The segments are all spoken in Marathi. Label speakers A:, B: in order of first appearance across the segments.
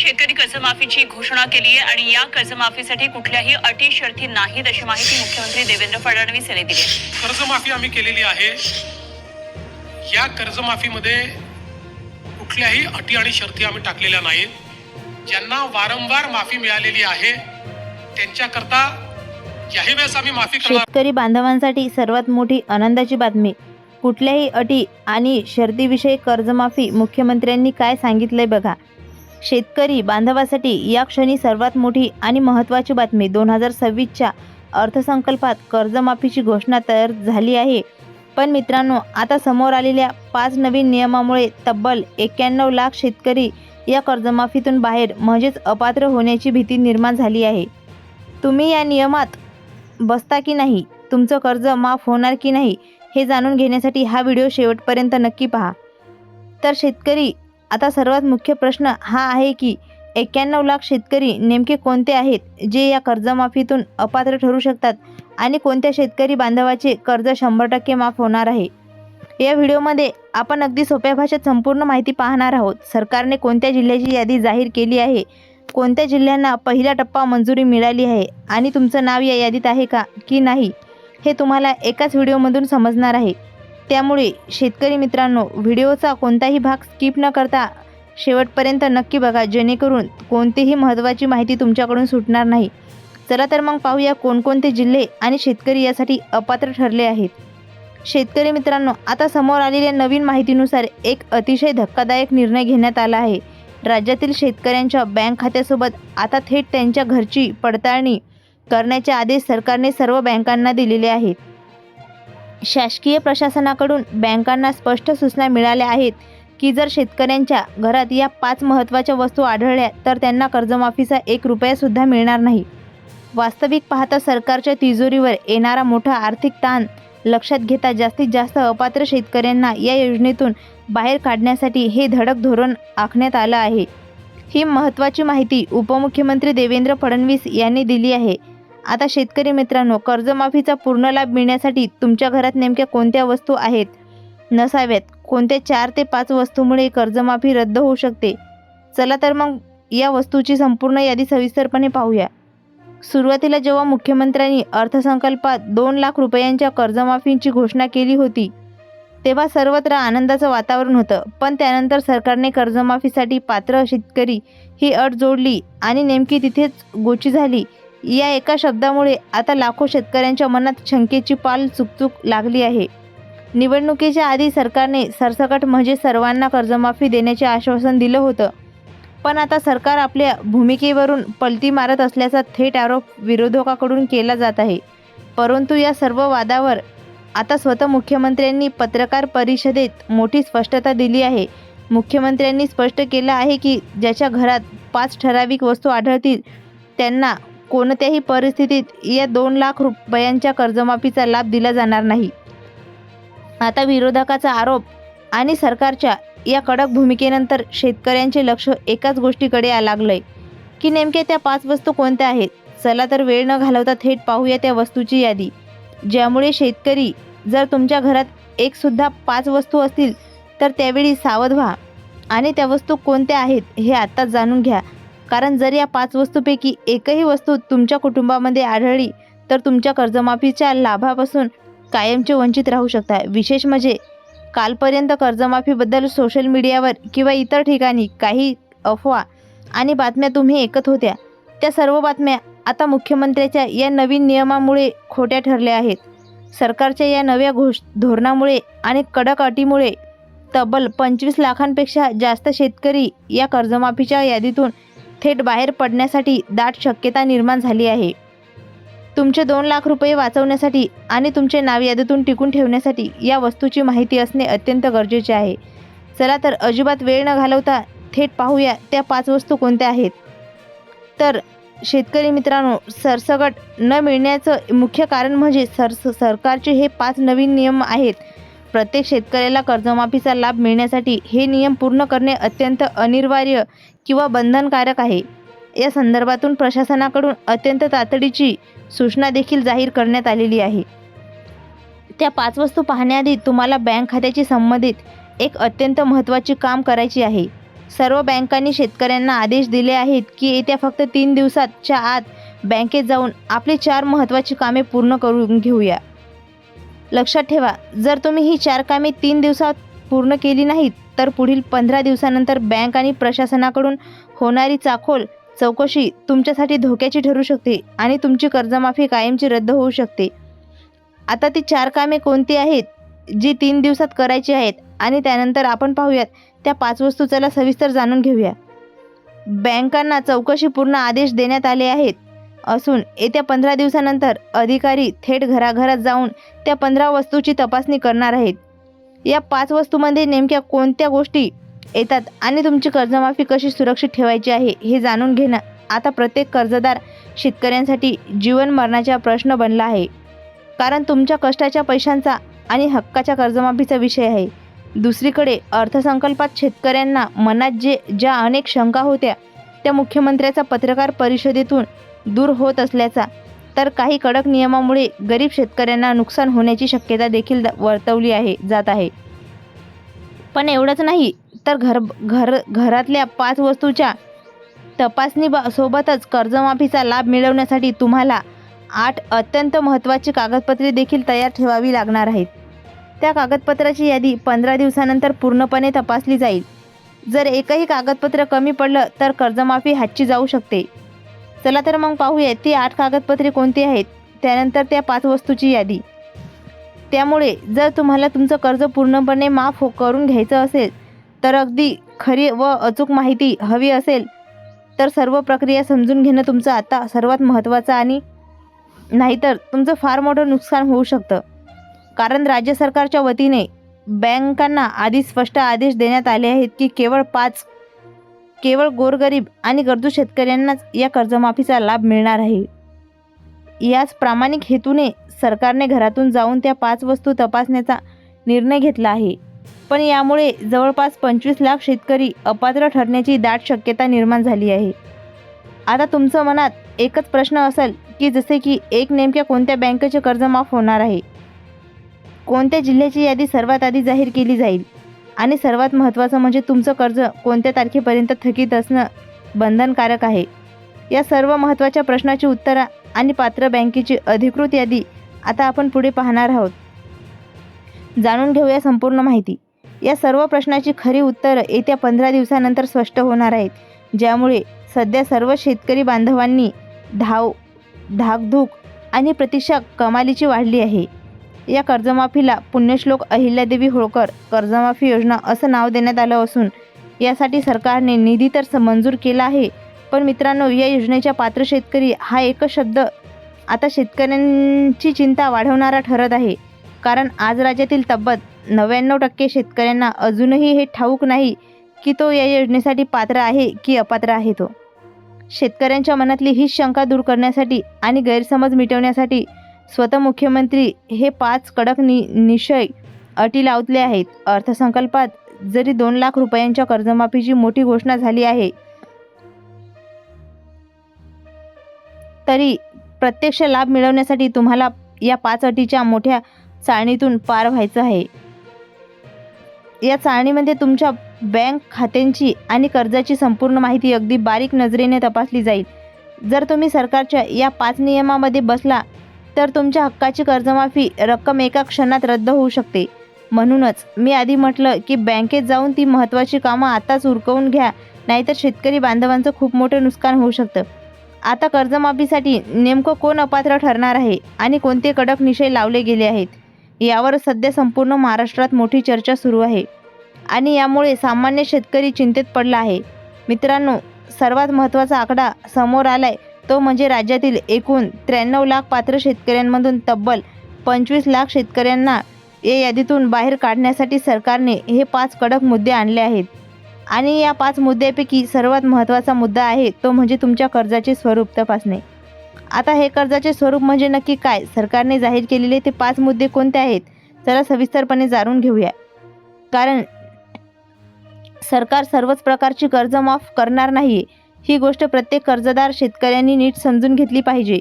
A: शेतकरी कर्जमाफीची घोषणा केली आहे आणि या कर्जमाफीसाठी कुठल्याही अटी शर्ती नाहीत अशी माहिती मुख्यमंत्री देवेंद्र फडणवीस यांनी दिली आहे.
B: कर्जमाफी आम्ही केलेली आहे. या कर्जमाफीमध्ये कुठल्याही अटी आणि शर्ती आम्ही टाकलेल्या नाहीत. ज्यांना वारंवार माफी मिळालेली आहे त्यांच्याकरता याही वेळेस आम्ही माफी करणार.
C: शेतकरी बांधवांसाठी सर्वात मोठी आनंदाची बातमी. कुठल्याही अटी आणि शर्तीविषयी कर्जमाफी मुख्यमंत्र्यांनी काय सांगितलंय बघा. शेतकरी बांधवासाठी या क्षणी सर्वात मोठी आणि महत्त्वाची बातमी. 2026च्या अर्थसंकल्पात कर्जमाफीची घोषणा तयार झाली आहे. पण मित्रांनो, आता समोर आलेल्या 5 नवीन नियमामुळे तब्बल 91 लाख शेतकरी या कर्जमाफीतून बाहेर म्हणजेच अपात्र होण्याची भीती निर्माण झाली आहे. तुम्ही या नियमात बसता की नाही, तुमचं कर्ज माफ होणार की नाही हे जाणून घेण्यासाठी हा व्हिडिओ शेवटपर्यंत नक्की पहा. तर शेतकरी, आता सर्वात मुख्य प्रश्न हा आहे की 91 लाख शेतकरी नेमके कोणते आहेत जे या कर्जमाफीतून अपात्र ठरू शकतात आणि कोणत्या शेतकरी बांधवाचे कर्ज 100% माफ होणार आहे. या व्हिडिओमध्ये आपण अगदी सोप्या भाषेत संपूर्ण माहिती पाहणार आहोत. सरकारने कोणत्या जिल्ह्याची यादी जाहीर केली आहे, कोणत्या जिल्ह्यांना पहिला टप्पा मंजुरी मिळाली आहे आणि तुमचं नाव या यादीत आहे का की नाही हे तुम्हाला एकाच व्हिडिओमधून समजणार आहे. त्यामुळे शेतकरी मित्रांनो, व्हिडिओचा कोणताही भाग स्किप न करता शेवटपर्यंत नक्की बघा, जेणेकरून कोणतीही महत्त्वाची माहिती तुमच्याकडून सुटणार नाही. चला तर मग पाहूया कोणकोणते जिल्हे आणि शेतकरी यासाठी अपात्र ठरले आहेत. शेतकरी मित्रांनो, आता समोर आलेल्या नवीन माहितीनुसार एक अतिशय धक्कादायक निर्णय घेण्यात आला आहे. राज्यातील शेतकऱ्यांच्या बँक खात्यासोबत आता थेट त्यांच्या घरची पडताळणी करण्याचे आदेश सरकारने सर्व बँकांना दिलेले आहेत. शासकीय प्रशासनाकडून बँकांना स्पष्ट सूचना मिळाल्या आहेत की जर शेतकऱ्यांच्या घरात या 5 महत्त्वाच्या वस्तू आढळल्या तर त्यांना कर्जमाफीचा 1 रुपयासुद्धा मिळणार नाही. वास्तविक पाहता सरकारच्या तिजोरीवर येणारा मोठा आर्थिक ताण लक्षात घेता जास्तीत जास्त अपात्र शेतकऱ्यांना या योजनेतून बाहेर काढण्यासाठी हे धडक धोरण आखण्यात आलं आहे. ही महत्त्वाची माहिती उपमुख्यमंत्री देवेंद्र फडणवीस यांनी दिली आहे. आता शेतकरी मित्रांनो, कर्जमाफीचा पूर्ण लाभ मिळण्यासाठी तुमच्या घरात नेमक्या कोणत्या वस्तू आहेत, नसाव्यात, कोणत्या 4 ते 5 वस्तूमुळे कर्जमाफी रद्द होऊ शकते. चला तर मग या वस्तूची संपूर्ण यादी सविस्तरपणे पाहूया. सुरुवातीला जेव्हा मुख्यमंत्र्यांनी अर्थसंकल्पात 2 लाख रुपयांच्या कर्जमाफीची घोषणा केली होती तेव्हा सर्वत्र आनंदाचं वातावरण होतं. पण त्यानंतर सरकारने कर्जमाफीसाठी पात्र शेतकरी ही अट जोडली आणि नेमकी तिथेच गोची झाली. या एका शब्दामुळे आता लाखो शेतकऱ्यांच्या मनात शंकेची पाल चुकचूक लागली आहे. निवडणुकीच्या आधी सरकारने सरसकट म्हणजे सर्वांना कर्जमाफी देण्याचे आश्वासन दिलं होतं. पण आता सरकार आपल्या भूमिकेवरून पलटी मारत असल्याचा थेट आरोप विरोधकांकडून केला जात आहे. परंतु या सर्व वादावर आता स्वतः मुख्यमंत्र्यांनी पत्रकार परिषदेत मोठी स्पष्टता दिली आहे. मुख्यमंत्र्यांनी स्पष्ट केलं आहे की ज्याच्या घरात 5 ठराविक वस्तू आढळतील त्यांना कोणत्याही परिस्थितीत या 2 लाख रुपयांच्या कर्जमाफीचा लाभ दिला जाणार नाही. आता विरोधकाचा आरोप आणि सरकारच्या या कडक भूमिकेनंतर शेतकऱ्यांचे लक्ष एकाच गोष्टीकडे लागलंय की नेमक्या त्या 5 वस्तू कोणत्या आहेत. चला तर वेळ न घालवता थेट पाहूया त्या वस्तूची यादी. ज्यामुळे शेतकरी, जर तुमच्या घरात एकसुद्धा 5 वस्तू असतील तर त्यावेळी सावध व्हा आणि त्या वस्तू कोणत्या आहेत हे आत्ताच जाणून घ्या. कारण जर या 5 वस्तूपैकी एकही वस्तू तुमच्या कुटुंबामध्ये आढळली तर तुमच्या कर्जमाफीच्या लाभापासून कायमचे वंचित राहू शकता. विशेष म्हणजे कालपर्यंत कर्जमाफीबद्दल सोशल मीडियावर किंवा इतर ठिकाणी काही अफवा आणि बातम्या तुम्ही ऐकत होत्या, त्या सर्व बातम्या आता मुख्यमंत्र्याच्या या नवीन नियमामुळे खोट्या ठरल्या आहेत. सरकारच्या या नव्या धोरणामुळे आणि कडक अटीमुळे तब्बल 25 लाखांपेक्षा जास्त शेतकरी या कर्जमाफीच्या यादीतून थेट बाहेर पडण्यासाठी दाट शक्यता निर्माण झाली आहे. तुमचे 2 लाख रुपये वाचवण्यासाठी आणि तुमचे नाव यादीतून टिकून ठेवण्यासाठी या वस्तूची माहिती असणे अत्यंत गरजेचे आहे. चला तर अजिबात वेळ न घालवता थेट पाहूया त्या 5 वस्तू कोणत्या आहेत. तर शेतकरी मित्रांनो, सरसकट न मिळण्याचं मुख्य कारण म्हणजे सरकारचे हे 5 नवीन नियम आहेत. प्रत्येक शेतकऱ्याला कर्जमाफीचा लाभ मिळण्यासाठी हे नियम पूर्ण करणे अत्यंत अनिवार्य किंवा बंधनकारक आहे. या संदर्भातून प्रशासनाकडून अत्यंत तातडीची सूचना देखील जाहीर करण्यात आलेली आहे. त्या 5 वस्तू पाहण्याआधी तुम्हाला बँक खात्याशी संबंधित एक अत्यंत महत्त्वाचे काम करायचे आहे. सर्व बँकांनी शेतकऱ्यांना आदेश दिले आहेत की येत्या फक्त 3 दिवसाच्या आत बँकेत जाऊन आपली 4 महत्त्वाची कामे पूर्ण करून घेऊया. लक्षात ठेवा, जर तुम्ही ही 4 कामे 3 दिवसात पूर्ण केली नाहीत तर पुढील 15 दिवसानंतर बँक आणि प्रशासनाकडून होणारी चौकशी तुमच्यासाठी धोक्याची ठरू शकते आणि तुमची कर्जमाफी कायमची रद्द होऊ शकते. आता ती 4 कामे कोणती आहेत जी 3 दिवसात करायची आहेत आणि त्यानंतर आपण पाहूयात त्या 5 वस्तू. चला सविस्तर जाणून घेऊया. बँकांना चौकशीपूर्ण आदेश देण्यात आले आहेत असून येत्या 15 दिवसानंतर अधिकारी थेट घराघरात जाऊन त्या 15 वस्तूची तपासणी करणार आहेत. या 5 वस्तूमध्ये नेमक्या कोणत्या गोष्टी येतात आणि तुमची कर्जमाफी कशी सुरक्षित ठेवायची आहे हे जाणून घेणं आता प्रत्येक कर्जदार शेतकऱ्यांसाठी जीवन मरणाचा प्रश्न बनला आहे. कारण तुमच्या कष्टाच्या पैशांचा आणि हक्काच्या कर्जमाफीचा विषय आहे. दुसरीकडे अर्थसंकल्पात शेतकऱ्यांना मनात ज्या अनेक शंका होत्या त्या मुख्यमंत्र्याचा पत्रकार परिषदेतून दूर होत असल्याचा, तर काही कडक नियमामुळे गरीब शेतकऱ्यांना नुकसान होण्याची शक्यता देखील वर्तवली जात आहे. पण एवढंच नाही तर घरातल्या 5 वस्तूच्या तपासणी सोबतच कर्जमाफीचा लाभ मिळवण्यासाठी तुम्हाला 8 अत्यंत महत्त्वाची कागदपत्रे देखील तयार ठेवावी लागणार आहेत. त्या कागदपत्राची यादी 15 दिवसानंतर पूर्णपणे तपासली जाईल. जर एकही कागदपत्र कमी पडलं तर कर्जमाफी हातची जाऊ शकते. चला तर मग पाहूया ती 8 कागदपत्रे कोणती आहेत, त्यानंतर त्या 5 वस्तूची यादी. त्यामुळे जर तुम्हाला तुमचं कर्ज पूर्णपणे माफ करून घ्यायचं असेल तर अगदी खरी व अचूक माहिती हवी असेल तर सर्व प्रक्रिया समजून घेणं तुमचं आता सर्वात महत्त्वाचं आणि नाहीतर तुमचं फार मोठं नुकसान होऊ शकतं. कारण राज्य सरकारच्या वतीने बँकांना आधी स्पष्ट आदेश देण्यात आले आहेत की केवळ गोरगरीब आणि गरजू शेतकऱ्यांनाच या कर्जमाफीचा लाभ मिळणार आहे. याच प्रामाणिक हेतूने सरकारने घरातून जाऊन त्या 5 वस्तू तपासण्याचा निर्णय घेतला आहे. पण यामुळे जवळपास 25 लाख शेतकरी अपात्र ठरण्याची दाट शक्यता निर्माण झाली आहे. आता तुमच्या मनात एकच प्रश्न असेल की जसे की नेमक्या कोणत्या बँकेचे कर्ज माफ होणार आहे, कोणत्या जिल्ह्याची यादी सर्वात आधी जाहीर केली जाईल आणि सर्वात महत्त्वाचं म्हणजे तुमचं कर्ज कोणत्या तारखेपर्यंत थकीत असणं बंधनकारक आहे. या सर्व महत्त्वाच्या प्रश्नाची उत्तरं आणि पात्र बँकेची अधिकृत यादी आता आपण पुढे पाहणार आहोत. जाणून घेऊया संपूर्ण माहिती. या सर्व प्रश्नाची खरी उत्तरं येत्या 15 दिवसानंतर स्पष्ट होणार आहेत, ज्यामुळे सध्या सर्व शेतकरी बांधवांनी धाकधूक आणि प्रतीक्षा कमालीची वाढली आहे. या कर्जमाफीला पुण्यश्लोक अहिल्यादेवी होळकर कर्जमाफी योजना असं नाव देण्यात आलं असून यासाठी सरकारने निधी तर मंजूर केला आहे. पण मित्रांनो, या योजनेच्या पात्र शेतकरी हा एकच शब्द आता शेतकऱ्यांची चिंता वाढवणारा ठरत आहे. कारण आज राज्यातील तब्बल 99% शेतकऱ्यांना अजूनही हे ठाऊक नाही की तो या योजनेसाठी पात्र आहे की अपात्र आहे. तो शेतकऱ्यांच्या मनातली हीच शंका दूर करण्यासाठी आणि गैरसमज मिटवण्यासाठी स्वतः मुख्यमंत्री हे 5 कडक निश्चय अटी लावले आहेत. अर्थसंकल्पात जरी 2 लाख रुपयांच्या कर्जमाफीची मोठी घोषणा झाली आहे तरी प्रत्यक्ष लाभ मिळवण्यासाठी तुम्हाला या 5 अटीच्या मोठ्या चाळणीतून पार व्हायचं आहे. या चाळणीमध्ये तुमच्या बँक खात्यांची आणि कर्जाची संपूर्ण माहिती अगदी बारीक नजरेने तपासली जाईल. जर तुम्ही सरकारच्या या 5 नियमामध्ये बसला तर तुमच्या हक्काची कर्जमाफी रक्कम एका क्षणात रद्द होऊ शकते. म्हणूनच मी आधी म्हटलं की बँकेत जाऊन ती महत्त्वाची कामं आताच उरकवून घ्या, नाहीतर शेतकरी बांधवांचं खूप मोठं नुकसान होऊ शकतं. आता कर्जमाफीसाठी नेमकं कोण अपात्र ठरणार आहे आणि कोणते कडक निषय लावले गेले आहेत यावर सध्या संपूर्ण महाराष्ट्रात मोठी चर्चा सुरू आहे आणि यामुळे सामान्य शेतकरी चिंतेत पडला आहे. मित्रांनो, सर्वात महत्त्वाचा आकडा समोर आलाय तो म्हणजे राज्यातील एकूण 93 लाख पात्र शेतकऱ्यांमधून तब्बल 25 लाख शेतकऱ्यांना या यादीतून बाहेर काढण्यासाठी सरकारने हे 5 कडक मुद्दे आणले आहेत. आणि या 5 मुद्द्यापैकी सर्वात महत्त्वाचा मुद्दा आहे तो म्हणजे तुमच्या कर्जाचे स्वरूप तपासणे. आता हे कर्जाचे स्वरूप म्हणजे नक्की काय, सरकारने जाहीर केलेले ते 5 मुद्दे कोणते आहेत, चला सविस्तरपणे जाणून घेऊया. कारण सरकार सर्वच प्रकारची कर्ज माफ करणार नाही, ही गोष्ट प्रत्येक कर्जदार शेतकऱ्यांनी नीट समजून घेतली पाहिजे.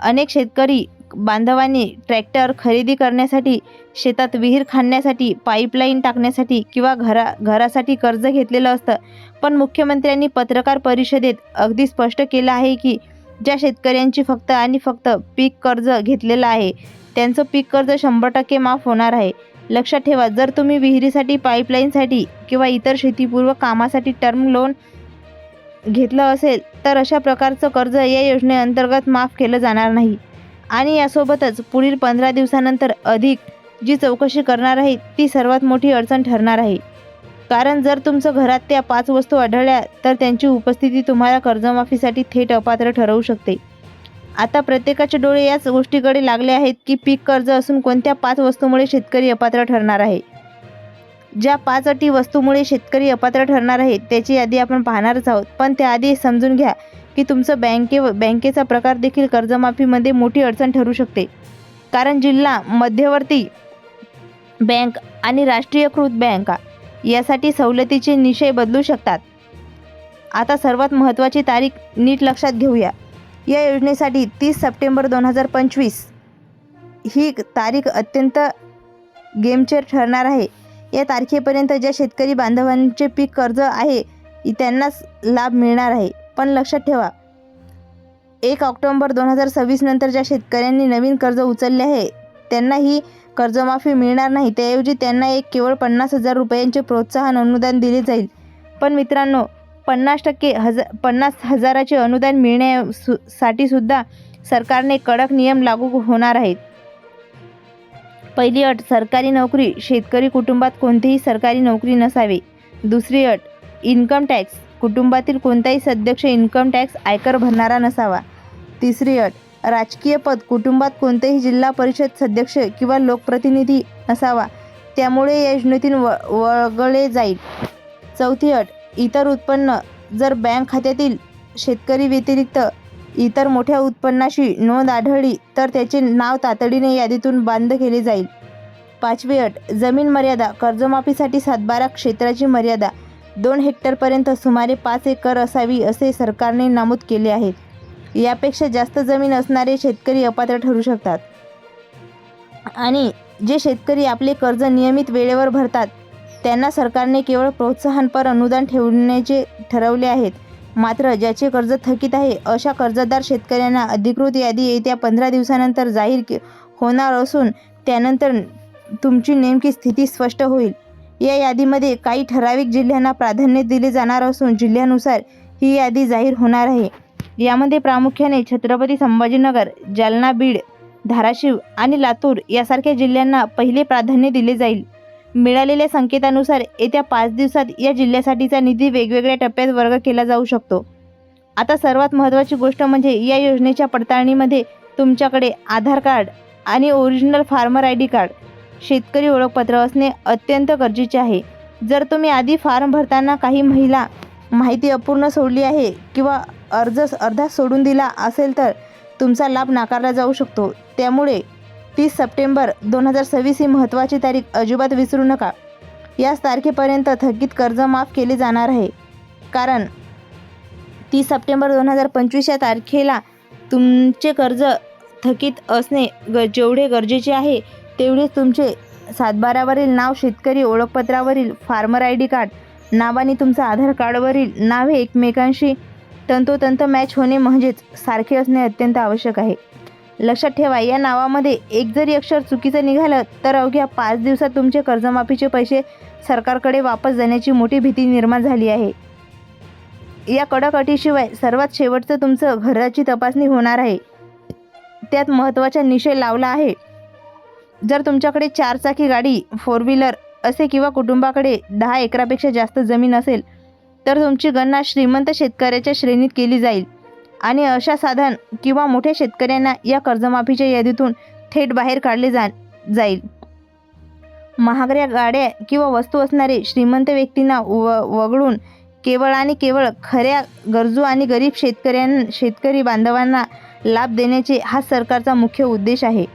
C: अनेक शेतकरी बांधवांनी ट्रॅक्टर खरेदी करण्यासाठी, शेतात विहीर खणण्यासाठी, पाईपलाईन टाकण्यासाठी किंवा घरासाठी कर्ज घेतलेलं असतं. पण मुख्यमंत्र्यांनी पत्रकार परिषदेत अगदी स्पष्ट केलं आहे की ज्या शेतकऱ्यांची फक्त आणि फक्त पीक कर्ज घेतलेलं आहे त्यांचं पीक कर्ज 100% माफ होणार आहे. लक्षात ठेवा, जर तुम्ही विहिरीसाठी, पाईपलाईनसाठी किंवा इतर शेतीपूर्वक कामासाठी टर्म लोन घेतलं असेल तर अशा प्रकारचं कर्ज या योजनेअंतर्गत माफ केलं जाणार नाही. आणि यासोबतच पुढील 15 दिवसानंतर अधिक जी चौकशी करणार आहे ती सर्वात मोठी अडचण ठरणार आहे. कारण जर तुमचं घरात त्या 5 वस्तू आढळल्या तर त्यांची उपस्थिती तुम्हाला कर्जमाफीसाठी थेट अपात्र ठरवू शकते. आता प्रत्येकाचे डोळे याच गोष्टीकडे लागले आहेत की पीक कर्ज असून कोणत्या 5 वस्तूमुळे शेतकरी अपात्र ठरणार आहे. ज्या 5 अटी वस्तूमुळे शेतकरी अपात्र ठरणार आहे त्याची यादी आपण पाहणारच आहोत. पण त्याआधी समजून घ्या की तुमचं बँकेचा प्रकार देखील कर्जमाफीमध्ये मोठी अडचण ठरू शकते. कारण जिल्हा मध्यवर्ती बँक आणि राष्ट्रीयकृत बँका यासाठी सवलतीचे निकष बदलू शकतात. आता सर्वात महत्त्वाची तारीख नीट लक्षात घेऊया. या योजनेसाठी 30 सप्टेंबर 2025 ही तारीख अत्यंत गेमचेर ठरणार आहे. या तारखेपर्यंत ज्या शेतकरी बांधवांचे पीक कर्ज आहे त्यांनाच लाभ मिळणार आहे. पण लक्षात ठेवा, 1 ऑक्टोबर 2026 नंतर ज्या शेतकऱ्यांनी नवीन कर्ज उचलले आहे त्यांना ही कर्जमाफी मिळणार नाही. त्याऐवजी त्यांना केवळ 50,000 रुपयांचे प्रोत्साहन अनुदान दिले जाईल. पण मित्रांनो, 50,000चे अनुदान मिळण्यासाठी सुद्धा सरकारने कडक नियम लागू होणार आहेत. पहिली अट, सरकारी नोकरी. शेतकरी कुटुंबात कोणतीही सरकारी नोकरी नसावी. दुसरी अट, इन्कम टॅक्स. कुटुंबातील कोणताही सदस्य इन्कम टॅक्स आयकर भरणारा नसावा. तिसरी अट, राजकीय पद. कुटुंबात कोणतेही जिल्हा परिषद सदस्य किंवा लोकप्रतिनिधी नसावा, त्यामुळे या योजनेतून वगळले जाईल. चौथी अट, इतर उत्पन्न. जर बँक खात्यातील शेतकरी व्यतिरिक्त इतर मोठ्या उत्पन्नाची नोंद आढळली तर त्याचे नाव तातडीने यादीतून बंद केले जाईल. पाचवी अट, जमीन मर्यादा. कर्जमाफीसाठी सातबारा क्षेत्राची मर्यादा 2 हेक्टरपर्यंत सुमारे 5 एकर असावी असे सरकारने नमूद केले आहे. यापेक्षा जास्त जमीन असणारे शेतकरी अपात्र ठरू शकतात. आणि जे शेतकरी आपले कर्ज नियमित वेळेवर भरतात त्यांना सरकारने केवळ प्रोत्साहनपर अनुदान ठेवण्याचे ठरवले आहेत. मात्र ज्याचे कर्ज थकीत आहे अशा कर्जदार शेतकऱ्यांना अधिकृत यादी येत्या 15 दिवसानंतर जाहीर होणार असून त्यानंतर तुमची नेमकी स्थिती स्पष्ट होईल. या यादीमध्ये काही ठराविक जिल्ह्यांना प्राधान्य दिले जाणार असून जिल्ह्यानुसार ही यादी जाहीर होणार आहे. यामध्ये प्रामुख्याने छत्रपती संभाजीनगर, जालना, बीड, धाराशिव आणि लातूर यासारख्या जिल्ह्यांना पहिले प्राधान्य दिले जाईल. मिळालेल्या संकेतानुसार येत्या 5 दिवसात या जिल्ह्यासाठीचा निधी वेगवेगळ्या टप्प्यात वर्ग केला जाऊ शकतो. आता सर्वात महत्त्वाची गोष्ट म्हणजे या योजनेच्या पडताळणीमध्ये तुमच्याकडे आधार कार्ड आणि ओरिजिनल फार्मर ID कार्ड, शेतकरी ओळखपत्र असणे अत्यंत गरजेचे आहे. जर तुम्ही आधी फॉर्म भरताना काही माहिती अपूर्ण सोडली आहे किंवा अर्ज अर्धा सोडून दिला असेल तर तुमचा लाभ नाकारला जाऊ शकतो. त्यामुळे 30 सप्टेंबर 2026 ही महत्त्वाची तारीख अजिबात विसरू नका. याच तारखेपर्यंत थकीत कर्ज माफ केले जाणार आहे. कारण 30 सप्टेंबर 2025 या तारखेला तुमचे कर्ज थकीत असणे जेवढे गरजेचे आहे तेवढेच तुमचे सातबारावरील नाव, शेतकरी ओळखपत्रावरील फार्मर ID कार्ड नाव आणि तुमचं आधार कार्डवरील नाव हे एकमेकांशी तंतोतंत मॅच होणे म्हणजेच सारखे असणे अत्यंत आवश्यक आहे. लक्षात ठेवा, या नावामध्ये एक जरी अक्षर चुकीचं निघालं तर अवघ्या 5 दिवसात तुमचे कर्जमाफीचे पैसे सरकारकडे वापस जाण्याची मोठी भीती निर्माण झाली आहे. या कडक अटीशिवाय सर्वात शेवटचं तुमचं घराची तपासणी होणार आहे. त्यात महत्त्वाचा निषेध लावला आहे. जर तुमच्याकडे 4 चाकी गाडी, 4 व्हीलर असे किंवा कुटुंबाकडे 10 एकरापेक्षा जास्त जमीन असेल तर तुमची गणना श्रीमंत शेतकऱ्याच्या श्रेणीत केली जाईल आणि अशा साधारण किंवा मोठ्या शेतकऱ्यांना या कर्जमाफीच्या यादीतून थेट बाहेर काढले जाईल. महागड्या गाड्या किंवा वस्तू असणारे श्रीमंत व्यक्तींना वगळून केवळ आणि केवळ खऱ्या गरजू आणि गरीब शेतकरी बांधवांना लाभ देण्याचे हा सरकारचा मुख्य उद्देश आहे.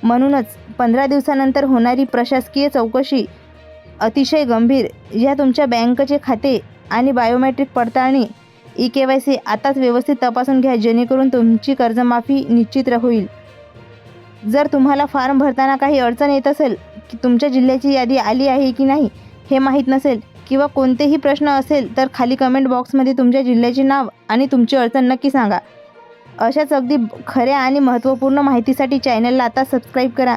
C: म्हणूनच 15 दिवसानंतर होणारी प्रशासकीय चौकशी अतिशय गंभीर. या तुमच्या बँकेचे खाते आणि बायोमेट्रिक पडताळणी EKYC आताच व्यवस्थित तपासून घ्या जेणेकरून तुमची कर्जमाफी निश्चित होईल. जर तुम्हाला फॉर्म भरताना काही अडचण येत असेल, की तुमच्या जिल्ह्याची यादी आली आहे की नाही हे माहीत नसेल किंवा कोणतेही प्रश्न असेल तर खाली कमेंट बॉक्समध्ये तुमच्या जिल्ह्याचे नाव आणि तुमची अडचण नक्की सांगा. अशाच अगदी खऱ्या आणि महत्त्वपूर्ण माहितीसाठी चॅनलला आता सबस्क्राईब करा.